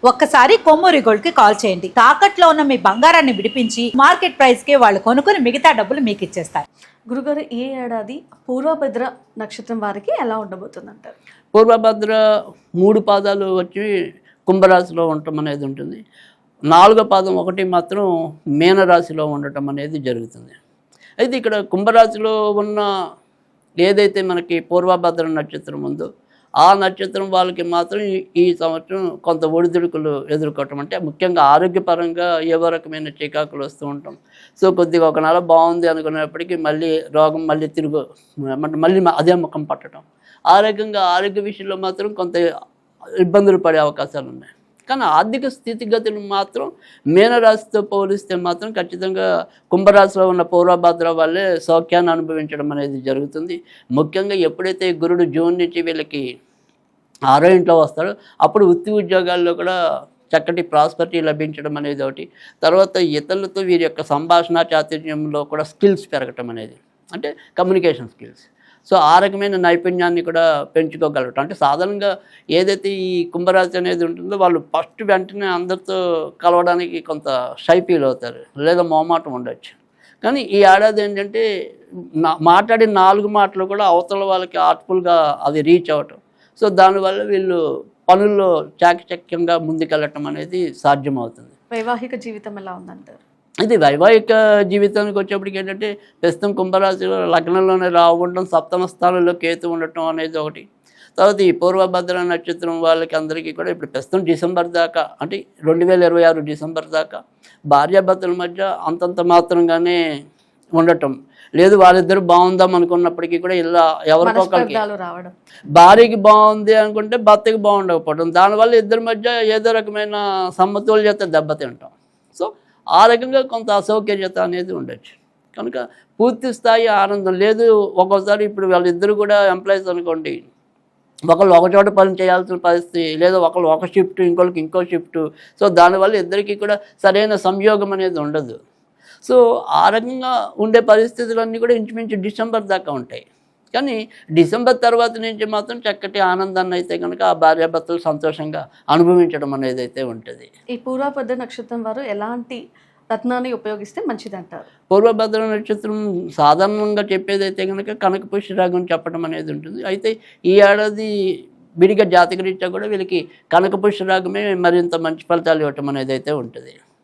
ఒక్కసారి కొమ్మూరి గోల్డ్ కి కాల్ చేయండి. తాకట్లో ఉన్న మీ బంగారాన్ని విడిపించి మార్కెట్ ప్రైస్ కి వాళ్ళు కొనుక్కుని మిగతా డబ్బులు మీకు ఇచ్చేస్తారు. గురుగారు, ఈ ఏడాది పూర్వభద్ర నక్షత్రం వారికి ఎలా ఉండబోతుంది అంటారు? పూర్వభద్ర 3 పాదాలు వచ్చి కుంభరాశిలో ఉండటం అనేది ఉంటుంది. 4వ పాదం ఒకటి మాత్రం మీనరాశిలో ఉండటం అనేది జరుగుతుంది. అయితే ఇక్కడ కుంభరాశిలో ఉన్న ఏదైతే మనకి పూర్వభద్ర నక్షత్రం ఉందో ఆ నక్షత్రం వాళ్ళకి మాత్రం ఈ సంవత్సరం కొంత ఒడిదుడుకులు ఎదుర్కోవటం, అంటే ముఖ్యంగా ఆరోగ్యపరంగా ఏవో రకమైన చికాకులు వస్తూ ఉంటాం. సో కొద్దిగా ఒక నెల బాగుంది అనుకునేప్పటికీ మళ్ళీ రోగం మళ్ళీ మళ్ళీ అదే ముఖం పట్టడం, ఆరోగ్య విషయంలో మాత్రం కొంత ఇబ్బందులు పడే అవకాశాలు ఉన్నాయి. కానీ ఆర్థిక స్థితిగతులు మాత్రం మీనరాశితో పోలిస్తే మాత్రం ఖచ్చితంగా కుంభరాశిలో ఉన్న పూర్వభద్ర వాళ్ళే సౌఖ్యాన్ని అనుభవించడం అనేది జరుగుతుంది. ముఖ్యంగా ఎప్పుడైతే గురుడు జూన్ నుంచి వీళ్ళకి 6వ ఇంట్లో వస్తాడో అప్పుడు వృత్తి ఉద్యోగాల్లో కూడా చక్కటి ప్రాస్పరిటీ లభించడం అనేది ఒకటి. తర్వాత ఇతరులతో వీరి యొక్క సంభాషణ చాతుర్యంలో కూడా స్కిల్స్ పెరగటం అనేది, అంటే కమ్యూనికేషన్ స్కిల్స్. సో ఆ రకమైన నైపుణ్యాన్ని కూడా పెంచుకోగలగటం. అంటే సాధారణంగా ఏదైతే ఈ కుంభరాశి అనేది ఉంటుందో వాళ్ళు ఫస్ట్ వెంటనే అందరితో కలవడానికి కొంత షై ఫీల్ అవుతారు, లేదా మొహమాటం ఉండొచ్చు. కానీ ఈ ఏడాది ఏంటంటే మాట్లాడిన 4 మాటలు కూడా అవతల వాళ్ళకి ఆర్ట్ఫుల్గా అది రీచ్ అవ్వటం. సో దానివల్ల వీళ్ళు పనుల్లో చాకచక్యంగా ముందుకెళ్ళటం అనేది సాధ్యమవుతుంది. వైవాహిక జీవితం ఎలా ఉందంటారు? ఇది వైవాహిక జీవితానికి వచ్చేప్పటికి ఏంటంటే ప్రస్తుతం కుంభరాశిలో లగ్నంలోనే రావు ఉండటం, 7వ స్థానంలో కేతు ఉండటం అనేది ఒకటి. తర్వాత ఈ పూర్వభద్ర నక్షత్రం వాళ్ళకి అందరికీ కూడా ఇప్పుడు ప్రస్తుతం డిసెంబర్ దాకా, అంటే 2026 డిసెంబర్ దాకా భార్యాభర్తల మధ్య అంతంత మాత్రంగానే ఉండటం లేదు. వాళ్ళిద్దరు బాగుందాం అనుకున్నప్పటికీ కూడా ఇలా ఎవరికొకరికి భార్యకి బాగుంది అనుకుంటే భర్తకి బాగుండకపోవడం, దానివల్ల ఇద్దరి మధ్య ఏదో రకమైన సమతుల్యత దెబ్బతింటాం. సో ఆ రకంగా కొంత అసౌకర్యత అనేది ఉండొచ్చు. కనుక పూర్తి స్థాయి ఆనందం లేదు. ఒక్కోసారి ఇప్పుడు వాళ్ళిద్దరు కూడా ఎంప్లాయీస్ అనుకోండి, ఒకళ్ళు ఒక చోట పని చేయాల్సిన పరిస్థితి, లేదా ఒకళ్ళు ఒక షిఫ్ట్ ఇంకొకరికి ఇంకో షిఫ్ట్. సో దానివల్ల ఇద్దరికి కూడా సరైన సంయోగం అనేది ఉండదు. సో ఆ రకంగా ఉండే పరిస్థితులన్నీ కూడా ఇంచుమించు డిసెంబర్ దాకా ఉంటాయి. కానీ డిసెంబర్ తర్వాత నుంచి మాత్రం చక్కటి ఆనందాన్ని అయితే కనుక ఆ భార్యాభర్తలు సంతోషంగా అనుభవించడం అనేది అయితే ఉంటుంది. ఈ పూర్వభద్ర నక్షత్రం వారు ఎలాంటి రత్నాన్ని ఉపయోగిస్తే మంచిది అంటారు? పూర్వభద్ర నక్షత్రం సాధారణంగా చెప్పేది అయితే కనుక కనకపుష్యరాగం చెప్పడం అనేది ఉంటుంది. అయితే ఈ ఏడాది విడిగా జాతకరీత్యా కూడా వీళ్ళకి కనకపుష్యరాగమే మరింత మంచి ఫలితాలు ఇవ్వటం అనేది అయితే ఉంటుంది.